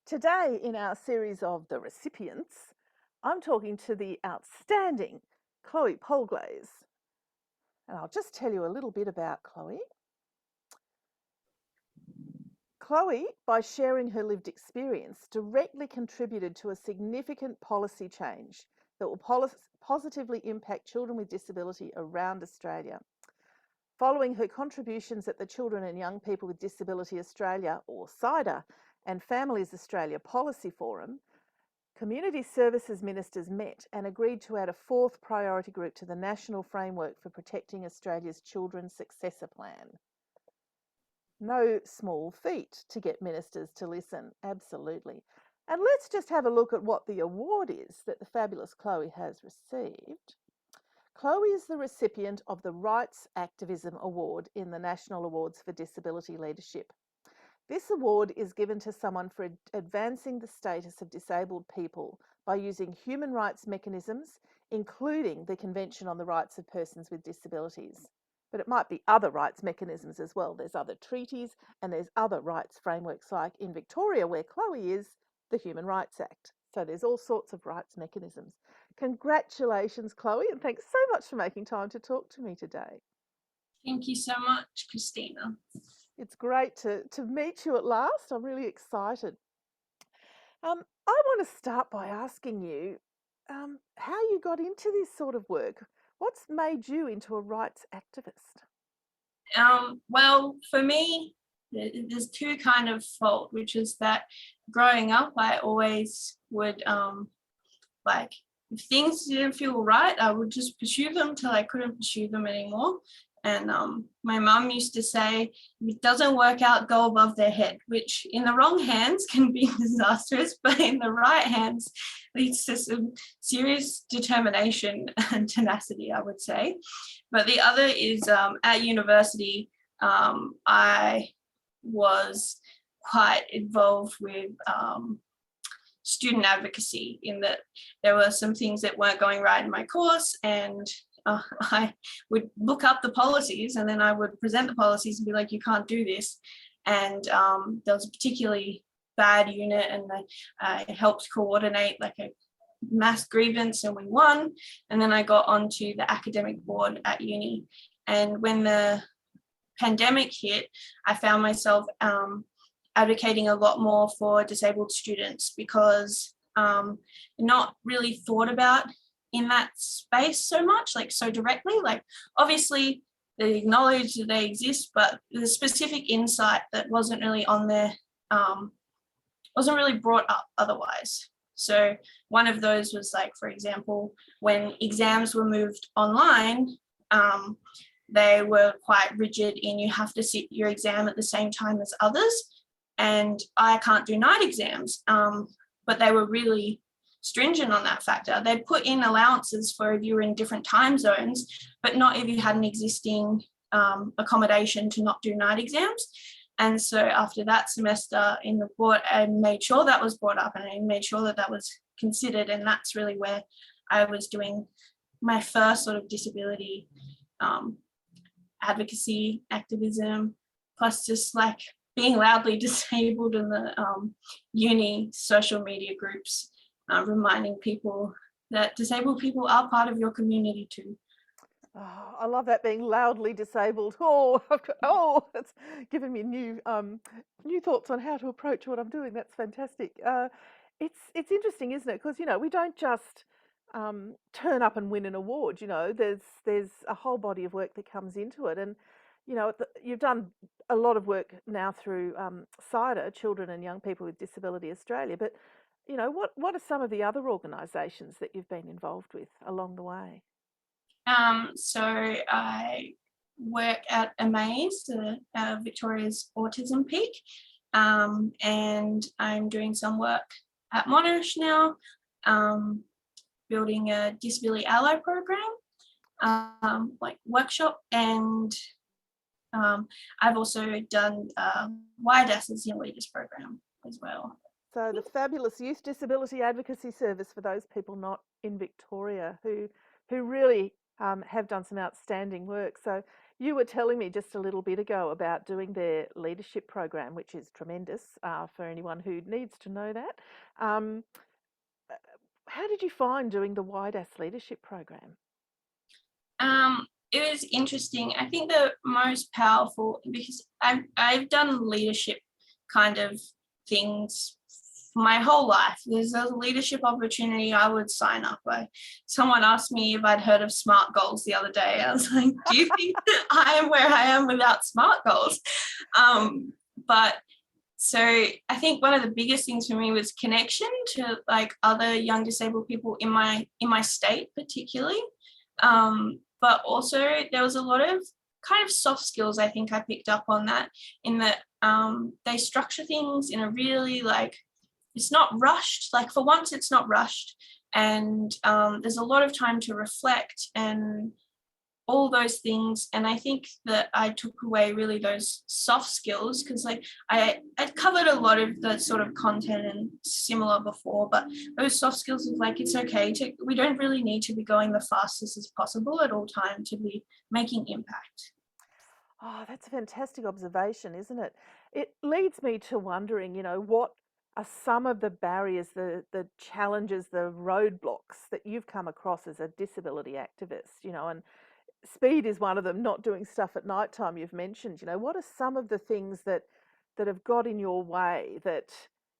Today, in our series of The Recipients, I'm talking to the outstanding Chloe Polglaze. And I'll just tell you a little bit about Chloe. Chloe, by sharing her lived experience, directly contributed to a significant policy change that will positively impact children with disability around Australia. Following her contributions at the Children and Young People with Disability Australia, or CIDA, and Families Australia Policy Forum, Community Services Ministers met and agreed to add a fourth priority group to the National Framework for Protecting Australia's Children's Successor Plan. No small feat to get ministers to listen, absolutely. And let's just have a look at what the award is that the fabulous Chloe has received. Chloe is the recipient of the Rights Activism Award in the National Awards for Disability Leadership. This award is given to someone for advancing the status of disabled people by using human rights mechanisms, including the Convention on the Rights of Persons with Disabilities. But it might be other rights mechanisms as well. There's other treaties and there's other rights frameworks, like in Victoria, where Chloe is, the Human Rights Act. So there's all sorts of rights mechanisms. Congratulations, Chloe, and thanks so much for making time to talk to me today. Thank you so much, Christina. It's great to meet you at last. I'm really excited. I want to start by asking you how you got into this sort of work. What's made you into a rights activist? Well, for me, there's two kind of fault, which is that growing up, I always would like, if things didn't feel right, I would just pursue them till I couldn't pursue them anymore. And my mum used to say, if it doesn't work out, go above their head, which in the wrong hands can be disastrous, but in the right hands leads to some serious determination and tenacity, I would say. But the other is at university, I was quite involved with student advocacy, in that there were some things that weren't going right in my course, and I would look up the policies and then I would present the policies and be like, you can't do this. And there was a particularly bad unit, and I helped coordinate like a mass grievance, and we won. And then I got onto the academic board at uni. And when the pandemic hit, I found myself advocating a lot more for disabled students, because not really thought about in that space so much, like so directly. Like obviously they acknowledge that they exist, but the specific insight that wasn't really on there, wasn't really brought up otherwise. So one of those was, like, for example, when exams were moved online, they were quite rigid in you have to sit your exam at the same time as others. And I can't do night exams, but they were really stringent on that factor. They'd put in allowances for if you were in different time zones, but not if you had an existing accommodation to not do night exams. And so after that semester in the board, I made sure that was brought up, and I made sure that that was considered. And that's really where I was doing my first sort of disability advocacy, activism, plus just like being loudly disabled in the uni social media groups, reminding people that disabled people are part of your community too. Oh, I love that, being loudly disabled. It's given me new thoughts on how to approach what I'm doing. That's fantastic. It's interesting, isn't it? Because we don't just turn up and win an award. There's a whole body of work that comes into it, and you've done a lot of work now through CIDA, Children and Young People with Disability Australia. But what are some of the other organisations that you've been involved with along the way? So I work at Amaze, Victoria's Autism Peak, and I'm doing some work at Monash now, building a disability ally program, like workshop, and I've also done YDAS's Young Leaders program as well. So the fabulous Youth Disability Advocacy Service, for those people not in Victoria who really have done some outstanding work. So You were telling me just a little bit ago about doing their leadership program, which is tremendous for anyone who needs to know that. Um, uh, how did you find doing the WIDAS leadership program? It was interesting. I think the most powerful, because I've done leadership kind of things my whole life. There's a leadership opportunity I would sign up. Someone asked me if I'd heard of SMART goals the other day. I was like, do you think that I am where I am without SMART goals? But so I think one of the biggest things for me was connection to like other young disabled people in my state particularly. But also there was a lot of kind of soft skills I think I picked up on that, in that they structure things in a really like, it's not rushed, like for once it's not rushed, and there's a lot of time to reflect and all those things. And I think that I took away really those soft skills, because like I covered a lot of the sort of content and similar before, but those soft skills of like, it's okay to, we don't really need to be going the fastest as possible at all time to be making impact. Oh, that's a fantastic observation, isn't it? It leads me to wondering, what are some of the barriers, the challenges, the roadblocks that you've come across as a disability activist, and speed is one of them, not doing stuff at night time you've mentioned. What are some of the things that have got in your way that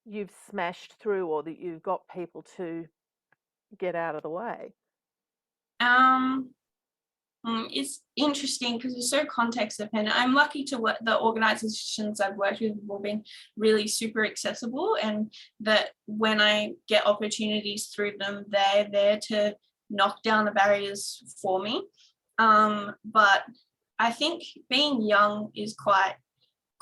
you've smashed through, or that you've got people to get out of the way? Um, it's interesting because it's so context dependent. I'm lucky to work, the organizations I've worked with have all been really super accessible, and that when I get opportunities through them, they're there to knock down the barriers for me. But I think being young is quite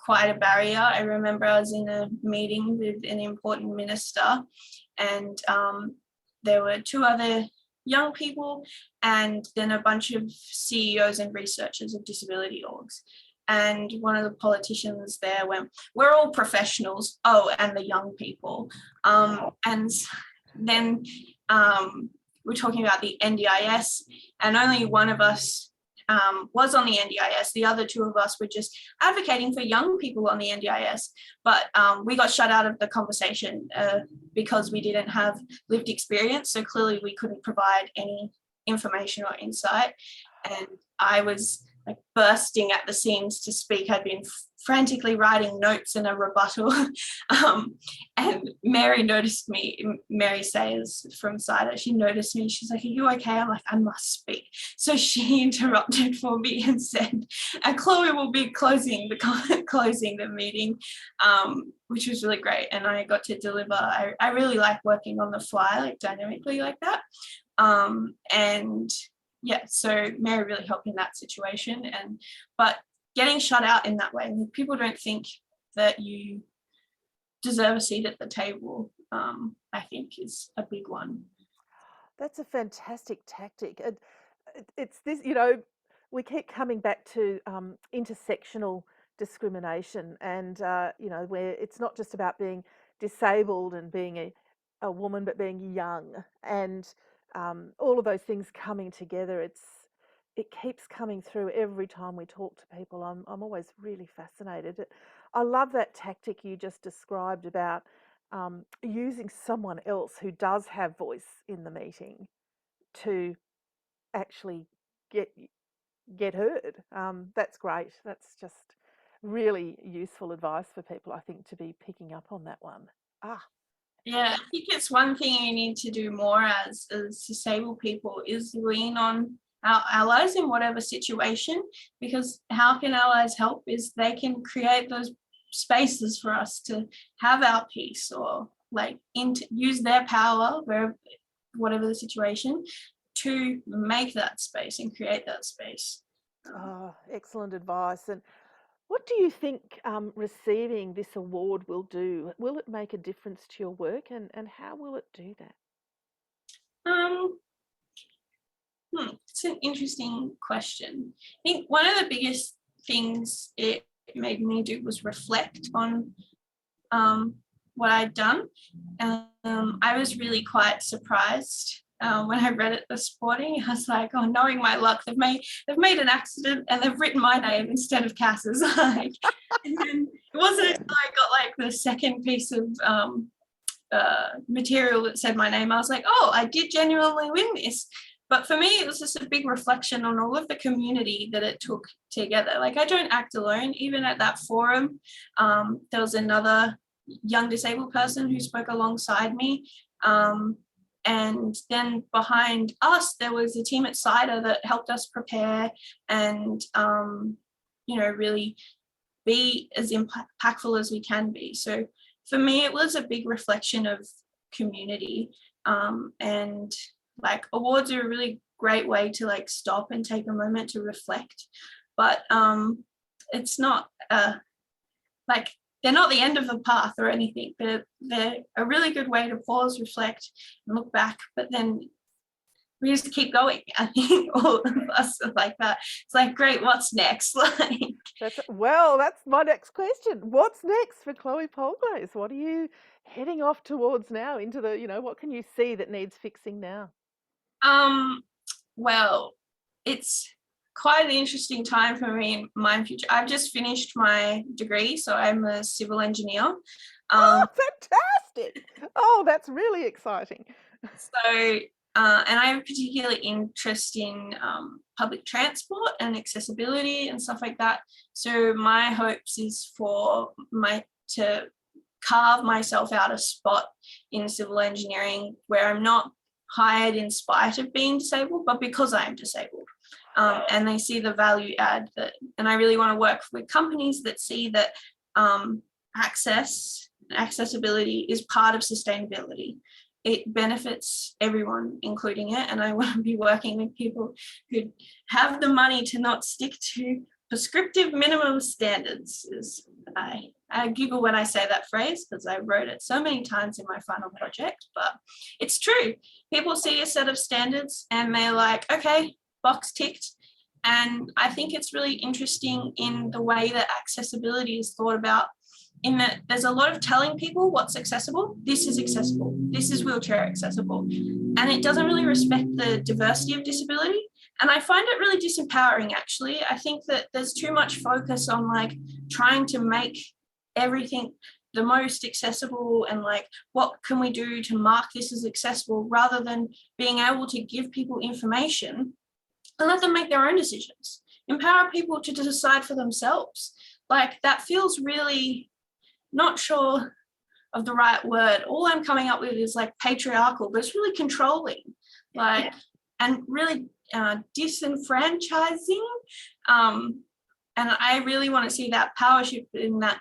a barrier. I remember I was in a meeting with an important minister, and there were two other young people and then a bunch of CEOs and researchers of disability orgs. And one of the politicians there went, "We're all professionals. Oh, and the young people." And then we're talking about the NDIS, and only one of us was on the NDIS. The other two of us were just advocating for young people on the NDIS, but we got shut out of the conversation because we didn't have lived experience. So clearly we couldn't provide any information or insight. And I was like bursting at the seams to speak. I'd been frantically writing notes in a rebuttal. And Mary noticed me, Mary Sayers from CIDA, she noticed me. She's like, "Are you okay?" I'm like, "I must speak." So she interrupted for me and said, "And Chloe will be closing the meeting," which was really great. And I got to deliver. I really like working on the fly, like dynamically like that. And yeah, so Mary really helped in that situation. But getting shut out in that way, people don't think that you deserve a seat at the table, I think is a big one. That's a fantastic tactic. It's this, we keep coming back to intersectional discrimination, and where it's not just about being disabled and being a woman, but being young, and all of those things coming together. It keeps coming through every time we talk to people. I'm always really fascinated. I love that tactic you just described about using someone else who does have voice in the meeting to actually get get heard. That's great. That's just really useful advice for people, I think, to be picking up on that one. Ah, Yeah, I think it's one thing you need to do more as disabled people is lean on our allies in whatever situation, because how can allies help is they can create those spaces for us to have our peace, or like use their power where whatever the situation to make that space and create that space. excellent advice. And what do you think receiving this award will do? Will it make a difference to your work, and how will it do that? Um, it's an interesting question. I think one of the biggest things it made me do was reflect on what I'd done. I was really quite surprised when I read it this morning. I was like, oh, knowing my luck, they've made an accident and they've written my name instead of Cass's. Like, and then it wasn't until I got like the second piece of material that said my name, I was like, oh, I did genuinely win this. But for me, it was just a big reflection on all of the community that it took together. Like, I don't act alone. Even at that forum, there was another young disabled person who spoke alongside me. And then behind us, there was a team at CIDA that helped us prepare and, really be as impactful as we can be. So for me, it was a big reflection of community. And like, awards are a really great way to like stop and take a moment to reflect. But it's not like, they're not the end of the path or anything. They're a really good way to pause, reflect, and look back. But then we just keep going. I think all of us are like that. It's like, great, what's next? Like, That's my next question. What's next for Chloe Polglaze? What are you heading off towards now into the, what can you see that needs fixing now? Well, it's quite an interesting time for me in my future. I've just finished my degree, so I'm a civil engineer. Oh, fantastic. Oh, that's really exciting. So, and I have a particular interest in public transport and accessibility and stuff like that. So my hopes is for to carve myself out a spot in civil engineering where I'm not hired in spite of being disabled, but because I am disabled. And they see the value add that, and I really want to work with companies that see that accessibility is part of sustainability. It benefits everyone, including it. And I want to be working with people who have the money to not stick to prescriptive minimum standards. I giggle when I say that phrase because I wrote it so many times in my final project, but it's true. People see a set of standards and they're like, okay, box ticked. And I think it's really interesting in the way that accessibility is thought about, in that there's a lot of telling people what's accessible. This is accessible. This is wheelchair accessible. And it doesn't really respect the diversity of disability. And I find it really disempowering, actually. I think that there's too much focus on like trying to make everything the most accessible and like, what can we do to mark this as accessible, rather than being able to give people information and let them make their own decisions. Empower people to decide for themselves. Like, that feels really, not sure of the right word. All I'm coming up with is like patriarchal, but it's really controlling, like, and really disenfranchising. And I really want to see that power shift in that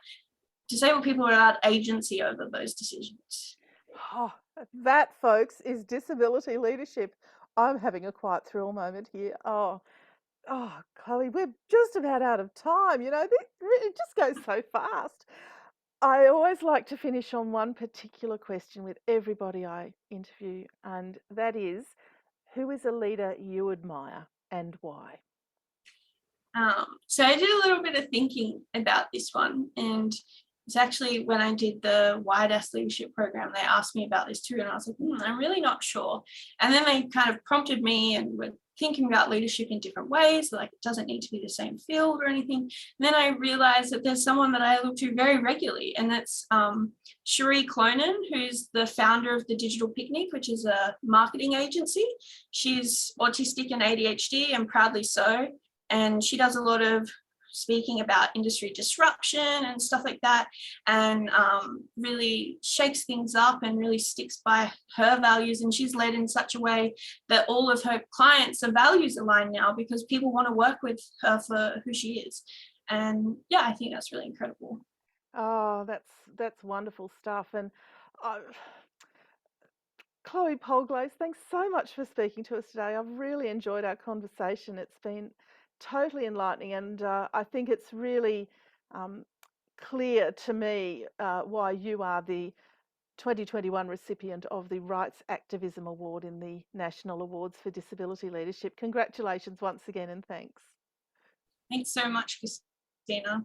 disabled people are allowed agency over those decisions. Oh, that, folks, is disability leadership. I'm having a quiet thrill moment here. Oh, Chloe, we're just about out of time. It just goes so fast. I always like to finish on one particular question with everybody I interview, and that is, who is a leader you admire and why? So I did a little bit of thinking about this one, and it's actually when I did the WIDAS leadership program, they asked me about this too, and I was like, I'm really not sure. And then they kind of prompted me, and were thinking about leadership in different ways, like it doesn't need to be the same field or anything. And then I realized that there's someone that I look to very regularly, and that's Cherie Clonan, who's the founder of the Digital Picnic, which is a marketing agency. She's autistic and ADHD, and proudly so. And she does a lot of speaking about industry disruption and stuff like that, and really shakes things up and really sticks by her values. And she's led in such a way that all of her clients are values aligned now, because people want to work with her for who she is. And yeah, I think that's really incredible. Oh, that's wonderful stuff. And Chloe Polglaze, thanks so much for speaking to us today. I've really enjoyed our conversation. It's been totally enlightening, and I think it's really clear to me why you are the 2021 recipient of the Rights Activism Award in the National Awards for Disability Leadership. Congratulations once again, and thanks. Thanks so much, Christina.